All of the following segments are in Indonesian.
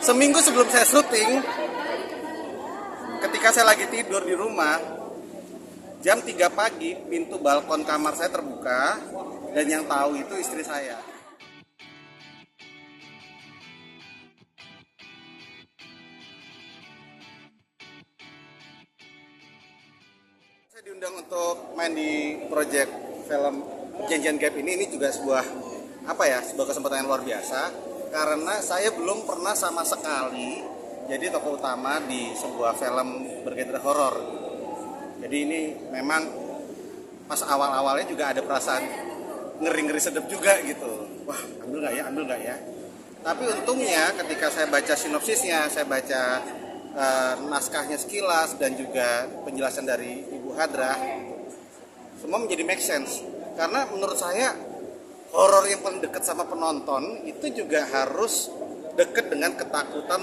Seminggu sebelum saya syuting, ketika saya lagi tidur di rumah, jam 3 pagi pintu balkon kamar saya terbuka dan yang tahu itu istri saya. Saya diundang untuk main di proyek film Perjanjian Gaib ini juga sebuah sebuah kesempatan yang luar biasa karena saya belum pernah sama sekali jadi tokoh utama di sebuah film bergenre horor. Jadi ini memang pas awal-awalnya juga ada perasaan ngeri-ngeri sedep juga gitu. Wah, ambil nggak ya? Tapi untungnya ketika saya baca sinopsisnya, saya baca naskahnya sekilas dan juga penjelasan dari Ibu Hadrah, semua menjadi make sense. Karena menurut saya horor yang paling dekat sama penonton itu juga harus dekat dengan ketakutan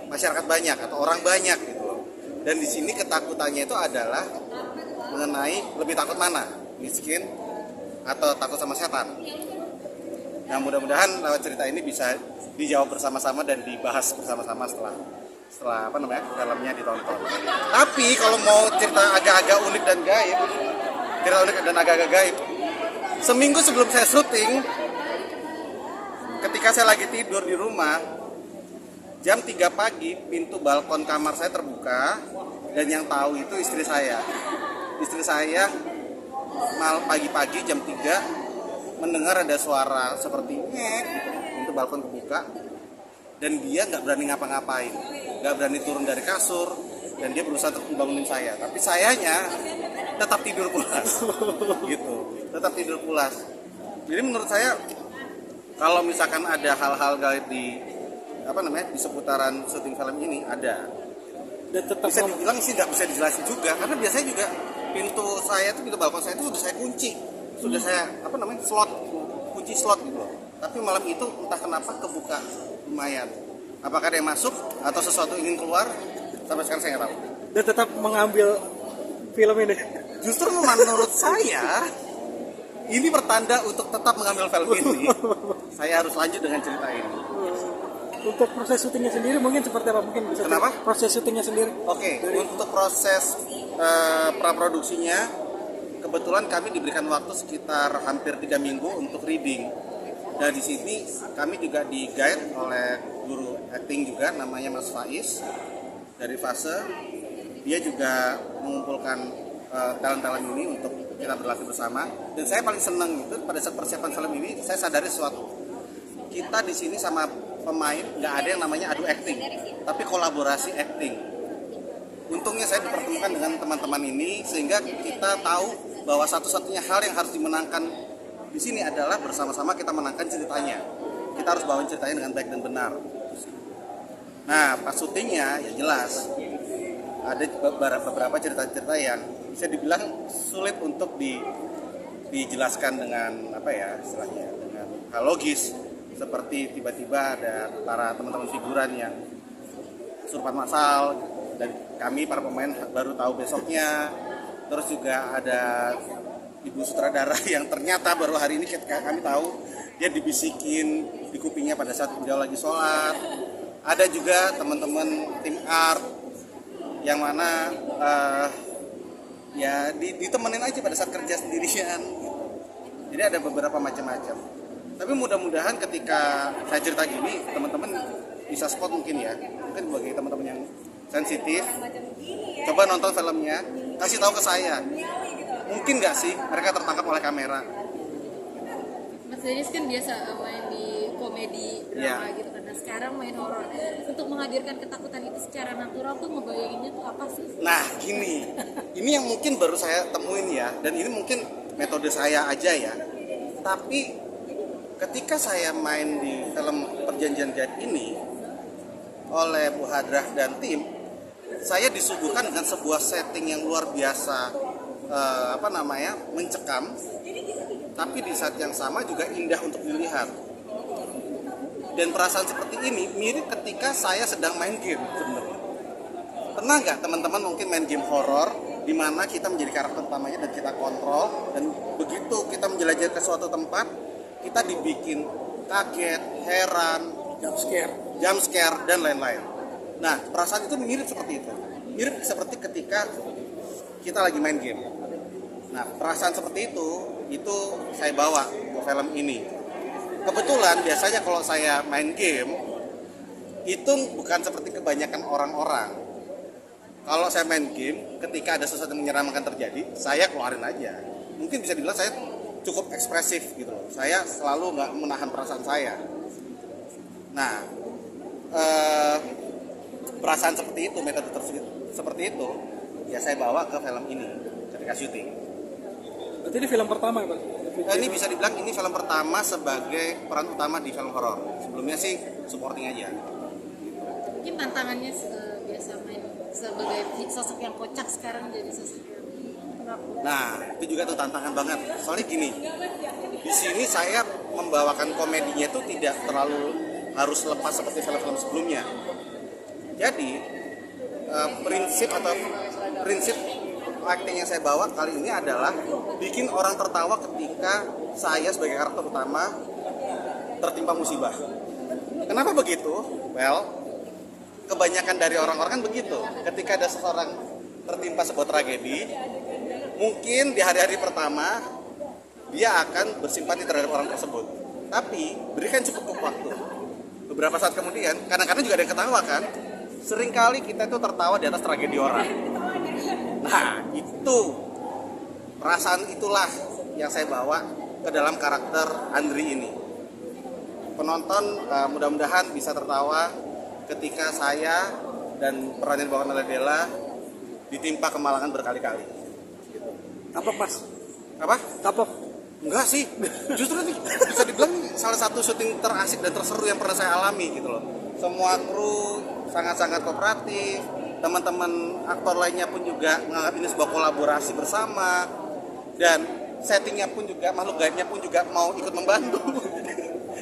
masyarakat banyak atau orang banyak gitu loh. Dan di sini ketakutannya itu adalah mengenai lebih takut mana, miskin atau takut sama setan. Nah, mudah-mudahan lewat cerita ini bisa dijawab bersama-sama dan dibahas bersama-sama setelah filmnya ditonton. Tapi kalau mau cerita agak-agak unik dan gaib, seminggu sebelum saya syuting, ketika saya lagi tidur di rumah, jam 3 pagi pintu balkon kamar saya terbuka dan yang tahu itu istri saya. Istri saya pagi-pagi jam 3 mendengar ada suara seperti pintu balkon kebuka dan dia nggak berani ngapa-ngapain, nggak berani turun dari kasur dan dia berusaha untuk membangunin saya. Tapi sayanya tetap tidur pulas, gitu, tetap tidur pulas. Jadi menurut saya kalau misalkan ada hal-hal gaib di di seputaran syuting film ini ada. Dan tetap bisa dibilang sih nggak bisa dijelasin juga karena biasanya juga pintu balkon saya itu sudah saya kunci, sudah saya kunci slot gitu loh. Tapi malam itu entah kenapa kebuka lumayan. Apakah ada yang masuk atau sesuatu ingin keluar? Sampai sekarang saya nggak tahu. Dan tetap mengambil film ini. Justru menurut saya ini pertanda untuk tetap mengambil film ini. Saya harus lanjut dengan cerita ini. Untuk proses syutingnya sendiri mungkin seperti apa? Mungkin bisa. Kenapa? Proses syutingnya sendiri. Oke, untuk proses praproduksinya kebetulan kami diberikan waktu sekitar hampir 3 minggu untuk reading. Dan di sini kami juga di-guide oleh guru acting juga namanya Mas Faiz dari Fase. Dia juga mengumpulkan talent-talent ini untuk kita berlatih bersama. Dan saya paling senang itu pada saat persiapan film ini saya sadari sesuatu. Kita di sini sama pemain nggak ada yang namanya adu acting, tapi kolaborasi acting. Untungnya saya dipertemukan dengan teman-teman ini sehingga kita tahu bahwa satu-satunya hal yang harus dimenangkan di sini adalah bersama-sama kita menangkan ceritanya. Kita harus bawain ceritanya dengan baik dan benar. Nah, pas syutingnya ya jelas ada beberapa cerita-cerita yang bisa dibilang sulit untuk dijelaskan dengan istilahnya dengan hal logis. Seperti tiba-tiba ada para teman-teman figuran yang kesurupan massal dan kami para pemain baru tahu besoknya. Terus juga ada ibu sutradara yang ternyata baru hari ini kami tahu dia dibisikin di kupingnya pada saat beliau lagi sholat. Ada juga teman-teman tim art yang mana ditemenin aja pada saat kerja sendirian. Jadi ada beberapa macam-macam. Tapi mudah-mudahan ketika saya cerita gini, teman-teman bisa spot mungkin ya. Mungkin bagi teman-teman yang sensitif, coba nonton filmnya, kasih tahu ke saya. Mungkin nggak sih mereka tertangkap oleh kamera? Mas Dennis kan biasa main di komedi drama gitu kan. Nah, sekarang main horor. Untuk menghadirkan ketakutan itu secara natural tuh ngebayanginnya tuh apa sih? Nah, gini. Ini yang mungkin baru saya temuin ya, dan ini mungkin metode saya aja ya. Tapi ketika saya main di film Perjanjian Gaib ini oleh Bu Hadrah dan tim, saya disuguhkan dengan sebuah setting yang luar biasa, mencekam, tapi di saat yang sama juga indah untuk dilihat. Dan perasaan seperti ini mirip ketika saya sedang main game sebenarnya. Pernah nggak teman-teman mungkin main game horor di mana kita menjadi karakter utamanya dan kita kontrol, dan begitu kita menjelajah ke suatu tempat kita dibikin kaget, heran, Jump scare. jump scare dan lain-lain. Nah, perasaan itu mirip seperti itu. Mirip seperti ketika kita lagi main game. Nah, perasaan seperti itu saya bawa ke film ini. Kebetulan biasanya kalau saya main game itu bukan seperti kebanyakan orang-orang. Kalau saya main game, ketika ada sesuatu yang menyeramkan terjadi, saya keluarin aja. Mungkin bisa dibilang saya cukup ekspresif gitu loh. Saya selalu nggak menahan perasaan saya. Nah, perasaan seperti itu, metode seperti itu, ya saya bawa ke film ini ketika syuting. Berarti ini film pertama ya Pak? Ini bisa dibilang ini film pertama sebagai peran utama di film horor. Sebelumnya sih supporting aja. Mungkin tantangannya biasa main sebagai sosok yang kocak, sekarang jadi sosok yang penakut. Nah, itu juga tuh tantangan banget. Soalnya gini, di sini saya membawakan komedinya itu tidak terlalu harus lepas seperti film-film sebelumnya. Jadi prinsip acting yang saya bawa kali ini adalah bikin orang tertawa ketika saya sebagai karakter utama tertimpa musibah. Kenapa begitu? Well, kebanyakan dari orang-orang kan begitu. Ketika ada seseorang tertimpa sebuah tragedi, mungkin di hari-hari pertama dia akan bersimpati terhadap orang tersebut. Tapi berikan cukup waktu. Beberapa saat kemudian, kadang-kadang juga ada yang ketawa kan. Seringkali kita itu tertawa di atas tragedi orang. Nah, itu perasaan itulah yang saya bawa ke dalam karakter Andri ini. Penonton mudah-mudahan bisa tertawa ketika saya dan peran yang dibawakan oleh Della ditimpa kemalangan berkali-kali. Kapok Mas? Apa? Kapok? Enggak sih, justru ini bisa dibilang salah satu syuting terasik dan terseru yang pernah saya alami gitu loh. Semua kru sangat-sangat kooperatif, teman-teman aktor lainnya pun juga menganggap ini sebuah kolaborasi bersama, dan settingnya pun juga, makhluk gaibnya pun juga mau ikut membantu.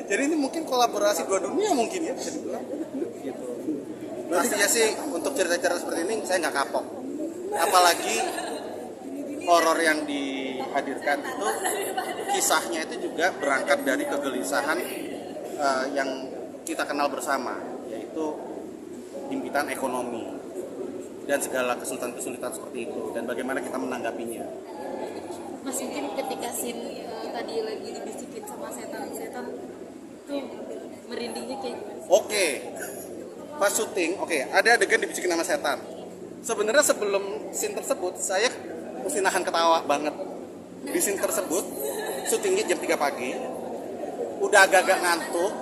Jadi ini mungkin kolaborasi dua dunia mungkin ya, bisa dibilang gitu. Pastinya sih untuk cerita-cerita seperti ini saya nggak kapok, apalagi horor yang dihadirkan itu kisahnya itu juga berangkat dari kegelisahan yang kita kenal bersama, yaitu himpitan ekonomi dan segala kesulitan-kesulitan seperti itu, dan bagaimana kita menanggapinya. Mas, mungkin ketika scene tadi lagi dibisikin sama setan tuh merindingnya kayak gimana? Oke, pas syuting, ada adegan dibisikin sama setan. Sebenarnya sebelum scene tersebut saya mesti nahan ketawa banget. Di scene tersebut syutingnya jam 3 pagi, udah agak-agak ngantuk.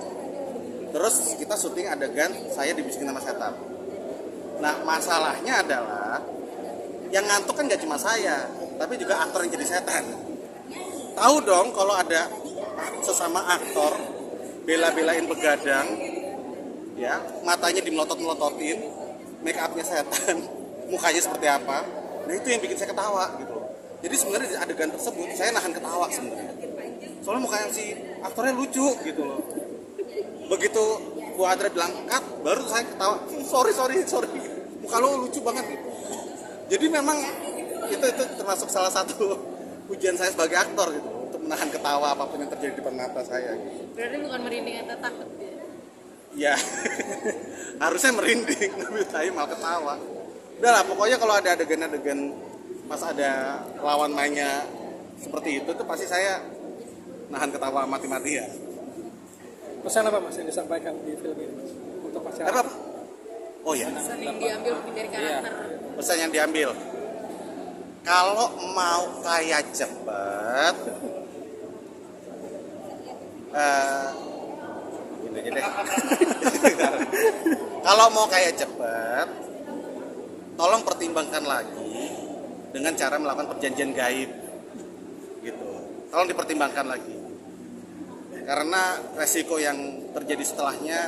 Terus kita syuting adegan saya dibisikin sama setan. Nah, masalahnya adalah yang ngantuk kan gak cuma saya, tapi juga aktor yang jadi setan. Tahu dong kalau ada sesama aktor bela-belain begadang, ya, matanya dimelotot-melototin, make upnya setan, mukanya seperti apa. Nah, itu yang bikin saya ketawa gitu. Jadi sebenarnya di adegan tersebut saya nahan ketawa sebenarnya. Soalnya mukanya si aktornya lucu gitu loh. Begitu Bu Adra bilang cut, baru saya ketawa. Sorry. Muka lo lucu banget gitu. Jadi memang itu termasuk salah satu ujian saya sebagai aktor gitu, untuk menahan ketawa apapun yang terjadi di depan mata saya gitu. Berarti bukan merinding atau takut Ya, ya? harusnya merinding, tapi saya malah ketawa. Udah lah, pokoknya kalau ada adegan-adegan pas ada lawan mainnya seperti itu tuh pasti saya nahan ketawa mati-matian. Pesan apa Mas yang disampaikan di film ini Mas? Untuk masyarakat? Apa? Oh ya, Pesan yang diambil mungkin dari karakter. pesan yang diambil. Kalau mau kaya cepet, gini aja deh. Kalau mau kaya cepet, tolong pertimbangkan lagi dengan cara melakukan perjanjian gaib, gitu. Tolong dipertimbangkan lagi, karena resiko yang terjadi setelahnya